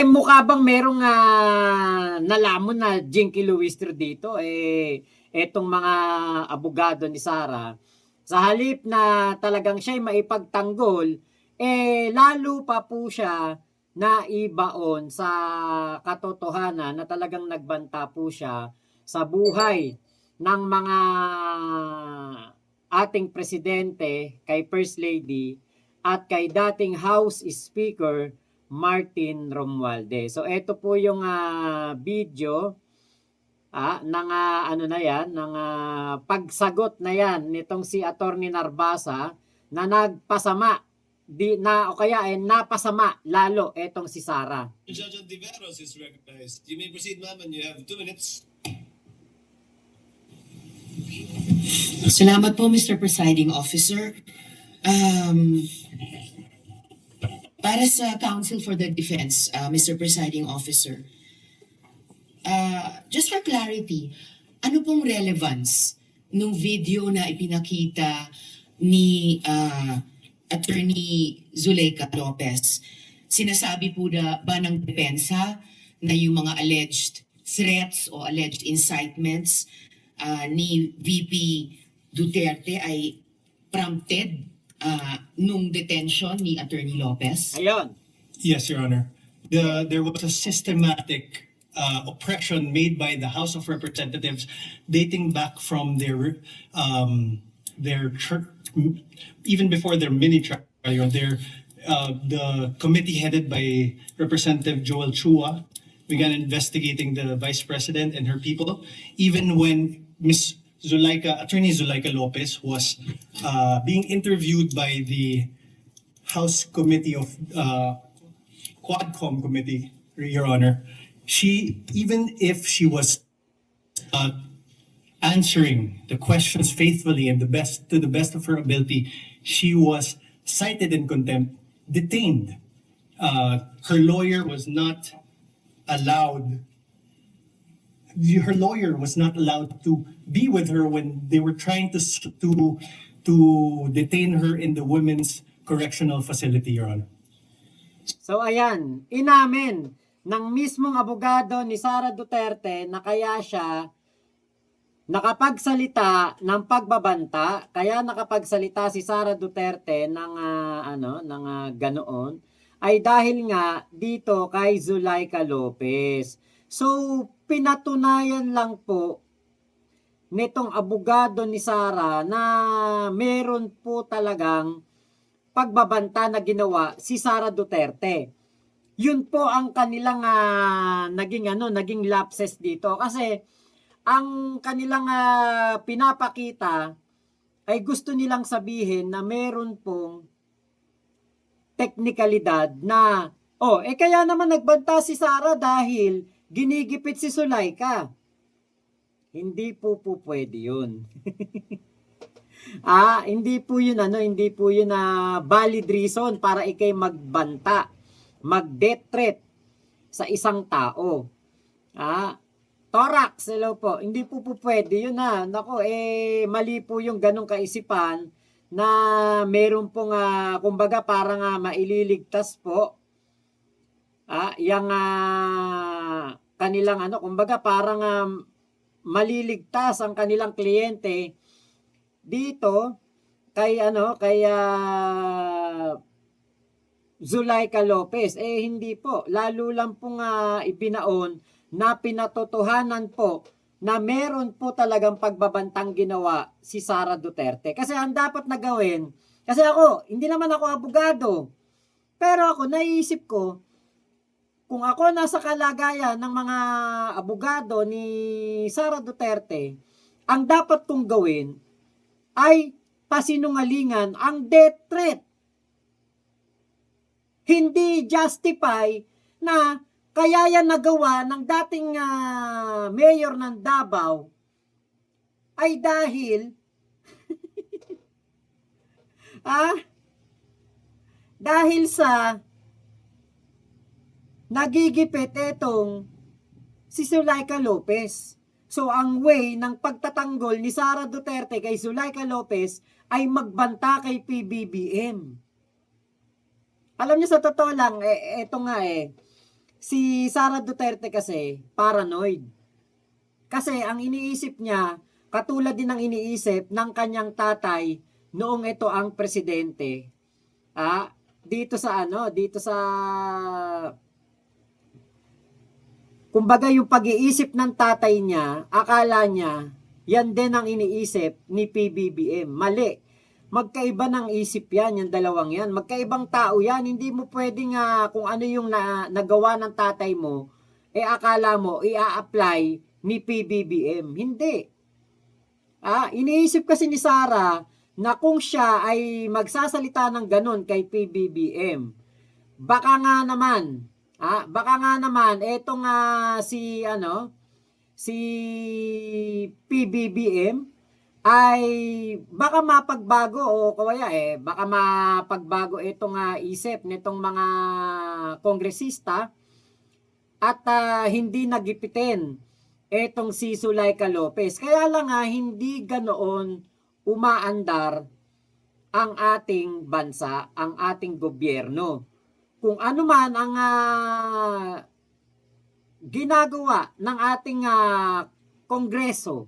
Mukha bang merong nalamon na Jinky Luistro dito, etong mga abogado ni Sara, sa halip na talagang siya'y maipagtanggol, lalo pa po siya naibaon sa katotohanan na talagang nagbanta po siya sa buhay ng mga ating presidente, kay First Lady, at kay dating House Speaker Martin Romualdez. So ito po yung video ng ano na yan, ng pagsagot na yan nitong si Attorney Narbasa na nagpasama o kaya napasama lalo etong si Sara. Judge Ontiveros is recognized. You may proceed, ma'am, and you have 2 minutes. Salamat po, Mr. Presiding Officer. Para sa Counsel for the Defense, Mr. Presiding Officer, just for clarity, ano pong relevance nung video na ipinakita ni Attorney Zuleika Lopez? Sinasabi po ba ng depensa na yung mga alleged threats o alleged incitements ni VP Duterte ay prompted nung detention ni Attorney Lopez? Ayun. Yes, Your Honor. There was a systematic oppression made by the House of Representatives dating back from their even before their mini trial. The committee headed by Representative Joel Chua began investigating the Vice President and her people, even when Attorney Zuleika Lopez was being interviewed by the House Committee of Quadcom Committee, Your Honor. Even if she was answering the questions faithfully and to the best of her ability, she was cited in contempt, detained. Her lawyer was not allowed to be with her when they were trying to detain her in the Women's Correctional Facility, Your Honor. So ayan, inamin ng mismong abogado ni Sara Duterte na kaya siya nakapagsalita ng pagbabanta, kaya nakapagsalita si Sara Duterte ng ganoon ay dahil nga dito kay Zuleika Lopez. So pinatunayan lang po nitong abogado ni Sara na meron po talagang pagbabanta na ginawa si Sara Duterte. Yun po ang kanilang naging lapses dito kasi ang kanilang pinapakita ay gusto nilang sabihin na meron pong teknikalidad na kaya naman nagbanta si Sara dahil ginigipit si Zuleika. Hindi po pwede yun. Hindi po yun valid reason para ikay magbanta, mag-death threat sa isang tao. Thorax, hello po. Hindi po pwede yun Nako, mali po yung ganong kaisipan na meron pong kumbaga parang maililigtas po yung kanilang kumbaga parang maliligtas ang kanilang kliyente dito kay Zuleika Lopez. Hindi po, lalo lang pong ibinaon na pinatotohanan po na meron po talagang pagbabantang ginawa si Sara Duterte. Kasi ang dapat na gawin, kasi ako, hindi naman ako abogado, pero ako naisip ko, kung ako nasa kalagayan ng mga abogado ni Sara Duterte, ang dapat kong gawin ay pasinungalingan ang death threat. Hindi justify na kaya yan nagawa ng dating mayor ng Davao ay dahil dahil sa nagigipit etong si Zuleika Lopez. So ang way ng pagtatanggol ni Sara Duterte kay Zuleika Lopez ay magbanta kay PBBM. Alam niyo, sa totoo lang, eto nga si Sara Duterte kasi paranoid. Kasi ang iniisip niya, katulad din ng iniisip ng kanyang tatay noong ito ang presidente. Dito sa dito sa kumbaga yung pag-iisip ng tatay niya, akala niya yan din ang iniisip ni PBBM. Mali. Magkaiba ng isip yan, yung dalawang yan. Magkaibang tao yan. Hindi mo pwedeng kung ano yung nagawa ng tatay mo, akala mo, i-apply ni PBBM. Hindi. Iniisip kasi ni Sara na kung siya ay magsasalita ng ganun kay PBBM, baka nga naman, etong si PBBM ay baka mapagbago o kaya baka mapagbago itong isip nitong mga kongresista at hindi nagipitin etong si Zuleika Lopez. Kaya lang hindi ganoon umaandar ang ating bansa, ang ating gobyerno. Kung ano man ang ginagawa ng ating kongreso,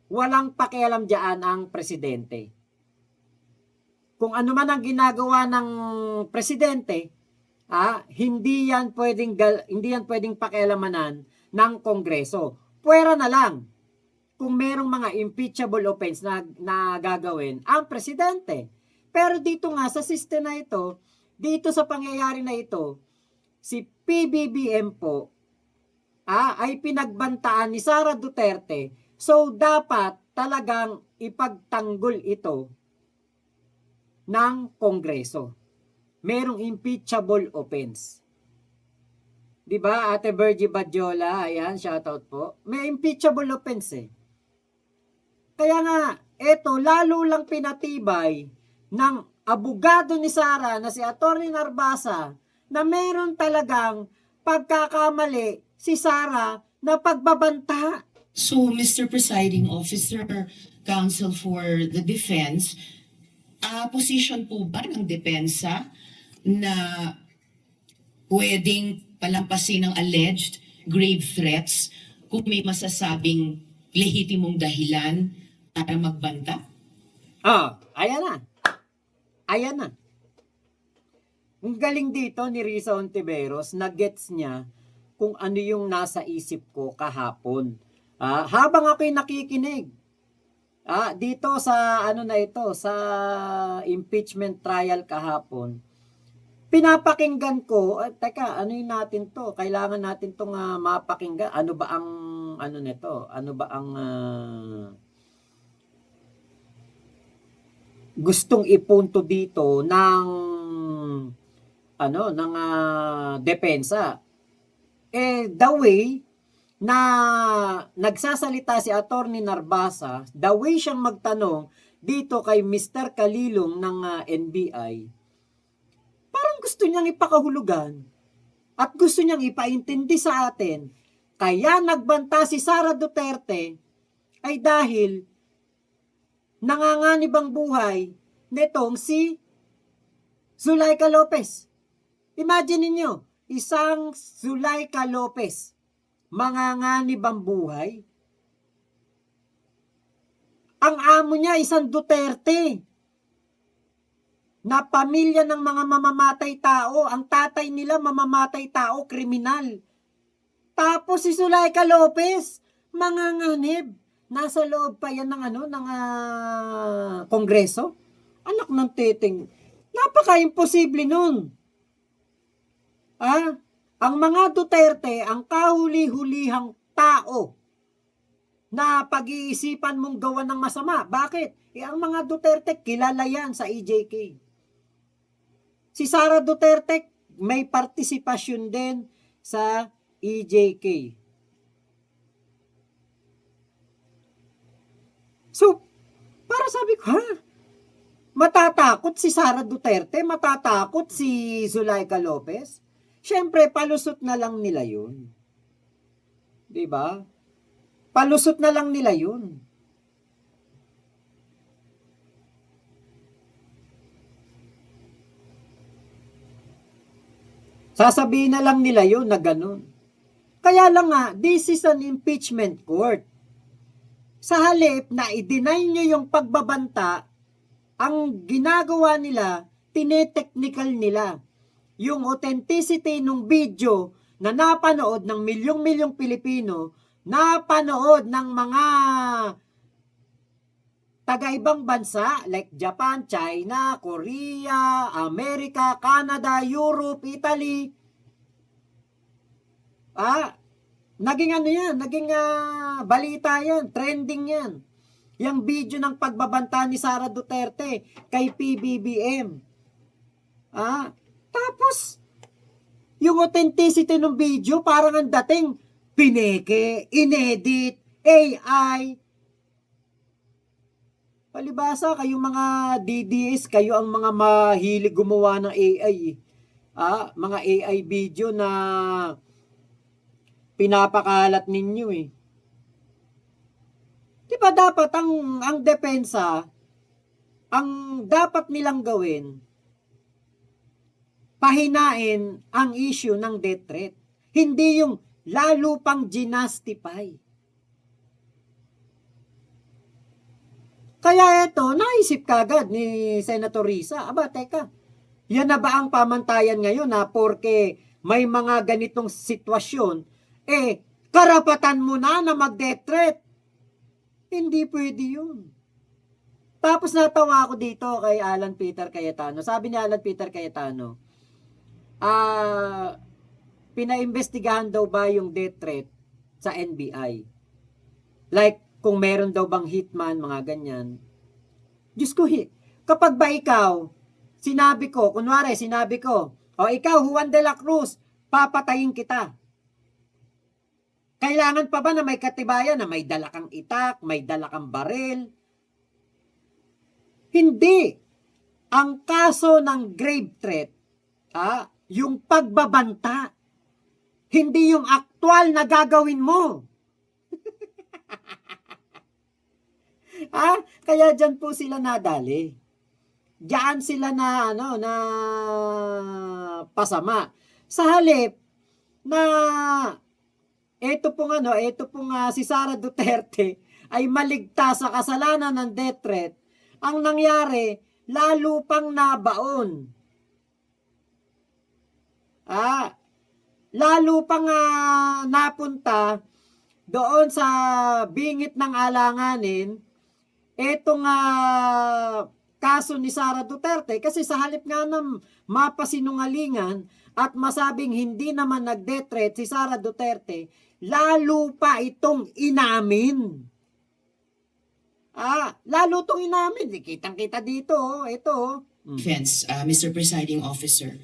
walang pakialam diyan ang presidente. Kung ano man ang ginagawa ng presidente, hindi yan pwedeng pakialamanan ng kongreso. Puwera na lang kung merong mga impeachable offense na gagawin ang presidente. Pero dito nga sa system na ito, dito sa pangyayari na ito, si PBBM po ay pinagbantaan ni Sara Duterte. So dapat talagang ipagtanggol ito ng Kongreso. Merong impeachable offense. 'Di ba, Ate Virgie Badjola? Ayan, shoutout po. May impeachable offense Kaya nga, eto lalo lang pinatibay ng abogado ni Sara na si Atty. Narbasa na meron talagang pagkakamali si Sara na pagbabanta. So, Mr. Presiding Officer, Counsel for the Defense, position po ba ng depensa na pwedeng palampasin ng alleged grave threats kung may masasabing lehitimong dahilan para magbanta? Ayan na. Ayan na. Ang galing dito ni Risa Ontiveros, na gets niya kung ano yung nasa isip ko kahapon. Habang ako'y nakikinig, dito sa sa impeachment trial kahapon, pinapakinggan ko, teka, ano yun natin to? Kailangan natin tong mapakinggan. Ano ba ang, nito? Ano ba ang gustong ipunto dito ng, depensa? The way na nagsasalita si Atty. Narbasa, the way siyang magtanong dito kay Mr. Kalilong ng NBI, parang gusto niyang ipakahulugan at gusto niyang ipaintindi sa atin. Kaya nagbanta si Sara Duterte ay dahil nanganganib ang buhay nitong si Zuleika Lopez. Imagine niyo, isang Zuleika Lopez, manganganib ang buhay. Ang amo niya, isang Duterte, na pamilya ng mga mamamatay tao. Ang tatay nila mamamatay tao, kriminal. Tapos si Zuleika Lopez, manganganib. Nasa loob pa yan ng kongreso. Anak ng teteng. Napaka-imposible nun. Ang mga Duterte, ang kahuli-hulihang tao na pag-iisipan mong gawa ng masama. Bakit? Ang mga Duterte, kilala yan sa EJK. Si Sara Duterte, may partisipasyon din sa EJK. So, para sabi ko, matatakot si Sara Duterte? Matatakot si Zuleika Lopez? Siyempre, palusot na lang nila yun. Diba? Palusot na lang nila yun. Sasabihin na lang nila yun na ganun. Kaya lang nga, this is an impeachment court. Sa halip na i-deny nyo yung pagbabanta, ang ginagawa nila, tinetechnical nila. Yung authenticity ng video na napanood ng milyong-milyong Pilipino, napanood ng mga taga-ibang bansa like Japan, China, Korea, Amerika, Canada, Europe, Italy. Naging ano yan, naging balita yan, trending yan. Yung video ng pagbabanta ni Sara Duterte kay PBBM. Tapos, yung authenticity ng video, parang ang dating pineke, inedit, AI. Palibasa, kayong mga DDS, kayo ang mga mahilig gumawa ng AI. Mga AI video na pinapakalat ninyo eh. Di ba dapat ang depensa, ang dapat nilang gawin, pahinain ang issue ng death threat. Hindi yung lalo pang ginastify. Kaya ito, naisip kagad ni Senator Risa, teka, yan na ba ang pamantayan ngayon na porke may mga ganitong sitwasyon, karapatan mo na mag-death threat? Hindi pwede yun. Tapos natawa ako dito kay Alan Peter Cayetano. Sabi ni Alan Peter Cayetano, pinaimbestigahan daw ba yung death threat sa NBI? Like, kung meron daw bang hitman, mga ganyan. Diyos ko, kapag ba ikaw, sinabi ko, ikaw, Juan de la Cruz, papatayin kita. Kailangan pa ba na may katibayan na may dala kang itak, may dala kang baril? Hindi. Ang kaso ng grave threat, yung pagbabanta, hindi yung aktual na gagawin mo. Kaya dyan po sila nadali. Diyan sila na pasama. Sa halip na ito pong si Sara Duterte ay maligtas sa kasalanan ng death threat, ang nangyari, lalo pang nabaon. Lalo pang napunta doon sa bingit ng alanganin etong kaso ni Sara Duterte, kasi sa halip nga ng mapasinungalingan at masabing hindi naman nag-death threat si Sara Duterte, lalo pa itong inamin. Lalo itong inamin. Kitang-kita dito, ito. Defense, Mr. Presiding Officer.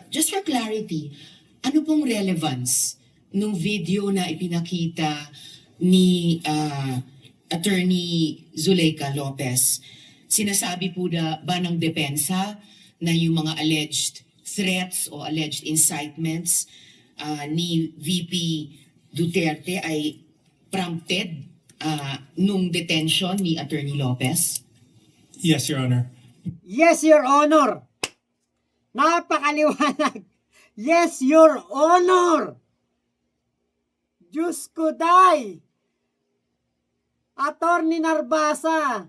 Just for clarity, ano pong relevance nung video na ipinakita ni Attorney Zuleika Lopez? Sinasabi po ba ng depensa na yung mga alleged threats o alleged incitements ni VP Duterte ay prompted nung detention ni Attorney Lopez? Yes, Your Honor. Yes, Your Honor. Napakaliwanag. Yes, Your Honor. Diyos ko, day. Attorney Narbasa,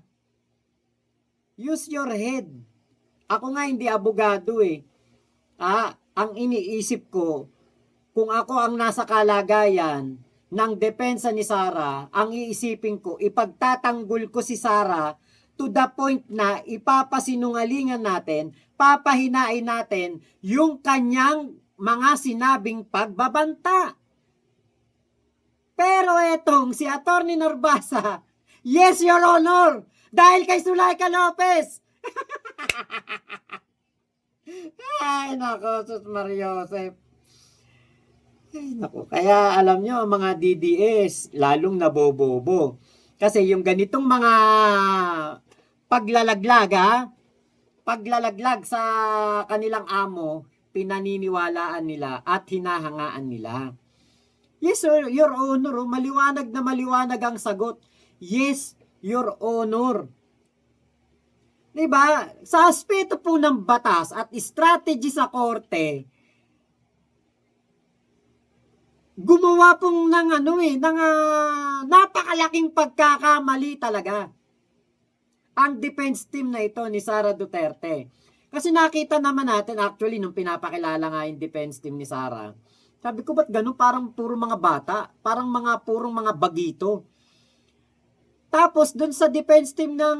use your head. Ako nga hindi abogado eh. Ang iniisip ko, kung ako ang nasa kalagayan ng depensa ni Sara, ang iisipin ko, ipagtatanggol ko si Sara to the point na ipapasinungalingan natin, papahinain natin yung kanyang mga sinabing pagbabanta. Pero etong si Attorney Narbasa, yes, Your Honor, dahil kay Zuleika Lopez. Ay, nako, Sus Mariosep. Ay, nako. Kaya alam nyo, mga DDS, lalong nabobobo. Kasi yung ganitong mga paglalaglag sa kanilang amo, pinaniniwalaan nila at hinahangaan nila. Yes, sir, Your Honor, maliwanag na maliwanag ang sagot. Yes, Your Honor. 'Di ba? Sa aspeto po ng batas at strategy sa korte, gumawa pong ng napakalaking pagkakamali talaga ang defense team na ito ni Sara Duterte. Kasi nakita naman natin actually nung pinapakilala nga yung defense team ni Sara. Sabi ko, ba't ganun? Parang puro mga bata. Parang purong mga bagito. Tapos, dun sa defense team ng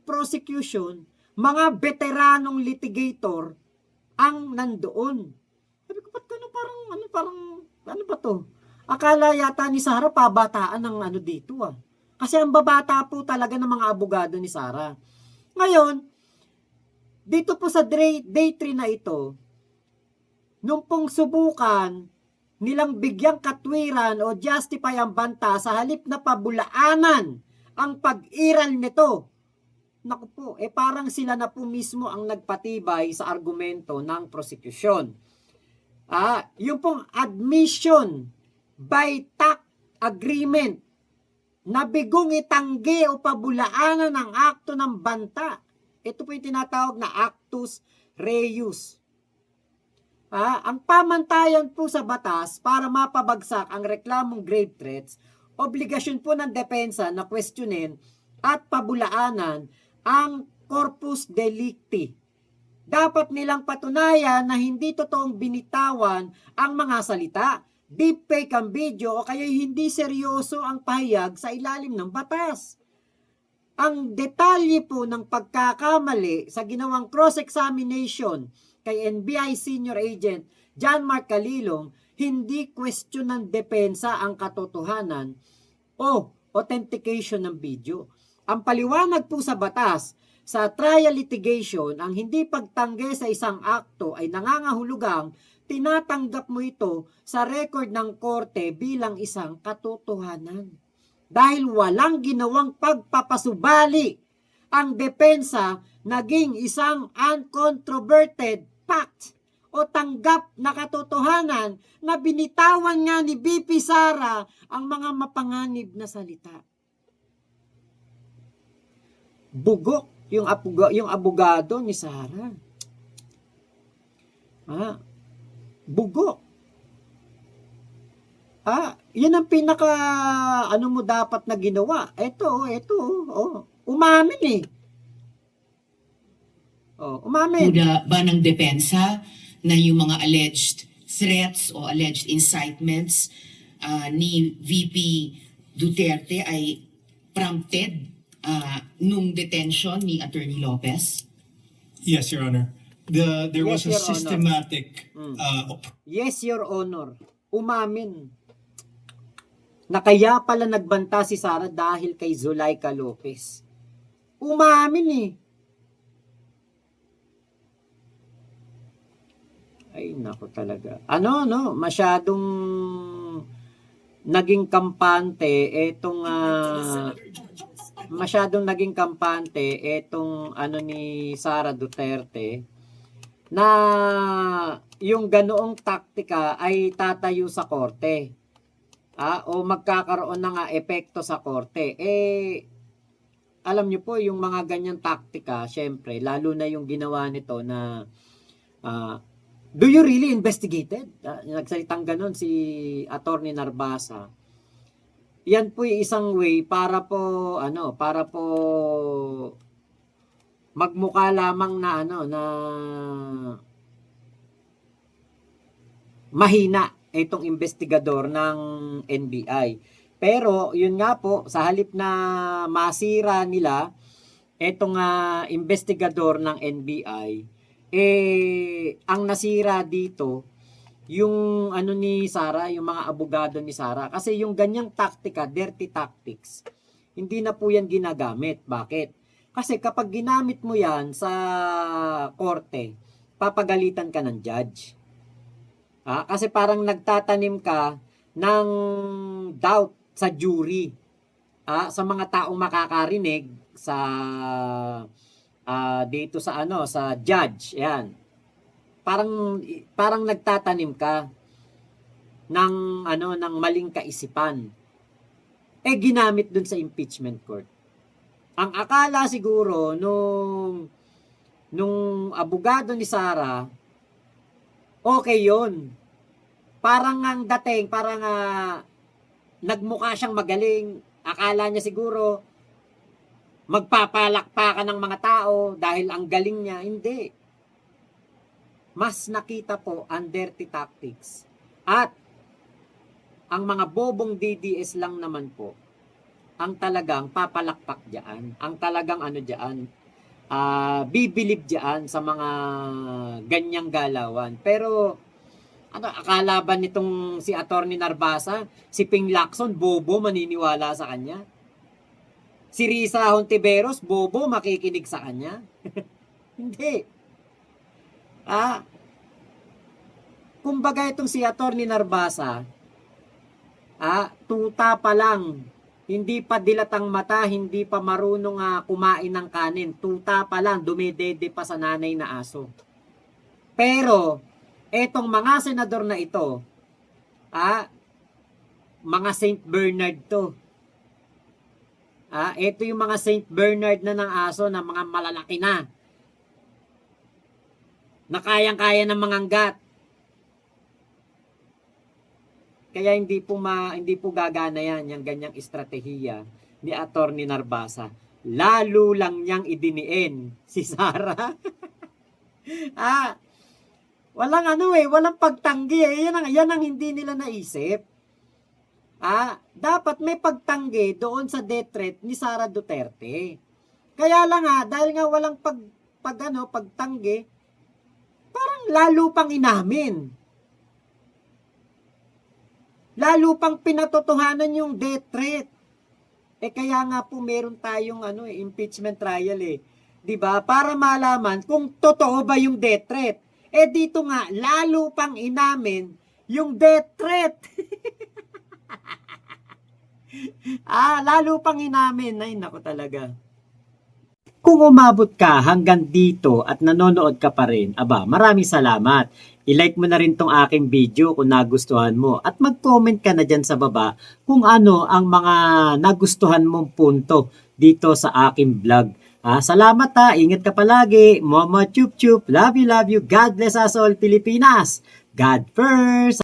prosecution, mga veteranong litigator ang nandoon. Sabi ko, ba't ganun? Ano ba to? Akala yata ni Sara pabataan ng dito ah. Kasi ang babata po talaga ng mga abogado ni Sara. Ngayon, dito po sa day 3 na ito, nung pong subukan nilang bigyang katwiran o justify ang banta sa halip na pabulaanan ang pag-iral nito. Naku po, parang sila na po mismo ang nagpatibay sa argumento ng prosecution. Yung pong admission by tact agreement na bigong itanggi o pabulaanan ang akto ng banta. Ito po yung tinatawag na actus reus. Ang pamantayan po sa batas para mapabagsak ang reklamong grave threats, obligasyon po ng depensa na questionin at pabulaanan ang corpus delicti. Dapat nilang patunayan na hindi totoong binitawan ang mga salita, deepfake ang video o kaya hindi seryoso ang pahayag sa ilalim ng batas. Ang detalye po ng pagkakamali sa ginawang cross-examination kay NBI Senior Agent John Mark Calilong, hindi question ng depensa ang katotohanan o authentication ng video. Ang paliwanag po sa batas, sa trial litigation, ang hindi pagtanggi sa isang akto ay nangangahulugang tinatanggap mo ito sa record ng korte bilang isang katotohanan. Dahil walang ginawang pagpapasubali, ang depensa naging isang uncontroverted fact o tanggap na katotohanan na binitawan nga ni BP Sara ang mga mapanganib na salita. Bugok yung abogado ni Sara. Bugok. Yan ang pinaka mo dapat na ginawa. Ito, umamin eh. Umamin. Kuda ba ng depensa na yung mga alleged threats o alleged incitements ni VP Duterte ay prompted nung detention ni Attorney Lopez? Yes, Your Honor. There was Yes, a Your Honor. systematic Yes, Your Honor. Umamin. Na kaya pala nagbanta si Sara dahil kay Zuleika Lopez. Umamin eh. Ay, nako talaga. Masyadong naging kampante etong ni Sara Duterte na yung ganoong taktika ay tatayo sa korte. O magkakaroon na nga epekto sa korte. Alam niyo po, yung mga ganyang taktika, syempre, lalo na yung ginawa nito na do you really investigated? Nagsalitang ganon si Attorney Narbasa. Yan po yung isang way para po magmukha lamang na mahina itong investigador ng NBI. Pero yun nga po, sa halip na masira nila itong investigador ng NBI, ang nasira dito yung ni Sara, yung mga abogado ni Sara. Kasi yung ganyang taktika, dirty tactics, hindi na po yan ginagamit. Bakit? Kasi kapag ginamit mo yan sa korte, papagalitan ka ng judge. Kasi parang nagtatanim ka ng doubt sa jury. Sa mga taong makakarinig sa dito sa judge. Yan. Parang nagtatanim ka ng maling kaisipan. Ginamit dun sa impeachment court. Ang akala siguro nung nung abogado ni Sara, okay yun. Parang ang dating, parang nagmukha siyang magaling. Akala niya siguro magpapalakpakan ng mga tao dahil ang galing niya. Hindi. Mas nakita po ang dirty tactics. At ang mga bobong DDS lang naman po ang talagang papalakpak diyan. Ang talagang ano diyan, bibilib diyan sa mga ganyang galawan. Pero ano, akala ba nitong si Attorney Narbasa, si Ping Lacson, bobo maniniwala sa kanya? Si Risa Hontiveros, bobo makikinig sa kanya? Hindi. Kumbaga itong si Attorney Narbasa, tuta pa lang, hindi pa dilatang mata, hindi pa marunong kumain ng kanin, tuta pa lang, dumidede pa sa nanay na aso. Pero, etong mga senador na ito, mga Saint Bernard to. Ito yung mga Saint Bernard na ng aso na mga malalaki na. Na kayang-kaya ng mga anggat. Kaya hindi po gagana yan, yung ganyang estratehiya ni Attorney Narbasa. Lalo lang niyang idiniin si Sara. Walang pagtanggi Yan ang hindi nila naisip. Dapat may pagtanggi doon sa death threat ni Sara Duterte. Kaya lang dahil nga walang pagtanggi, parang lalo pang inamin. Lalo pang pinatotohanan yung death threat. Kaya nga po meron tayong impeachment trial 'Di ba? Para malaman kung totoo ba yung death threat. Dito nga lalo pang inamin yung death threat. Lalo pang inamin. Ay, nako talaga. Kung umabot ka hanggang dito at nanonood ka pa rin, maraming salamat. I-like mo na rin tong aking video kung nagustuhan mo at mag-comment ka na dyan sa baba kung ano ang mga nagustuhan mong punto dito sa aking vlog. Salamat ingat ka palagi. Mama chup chup, love you, God bless us all Pilipinas. God first!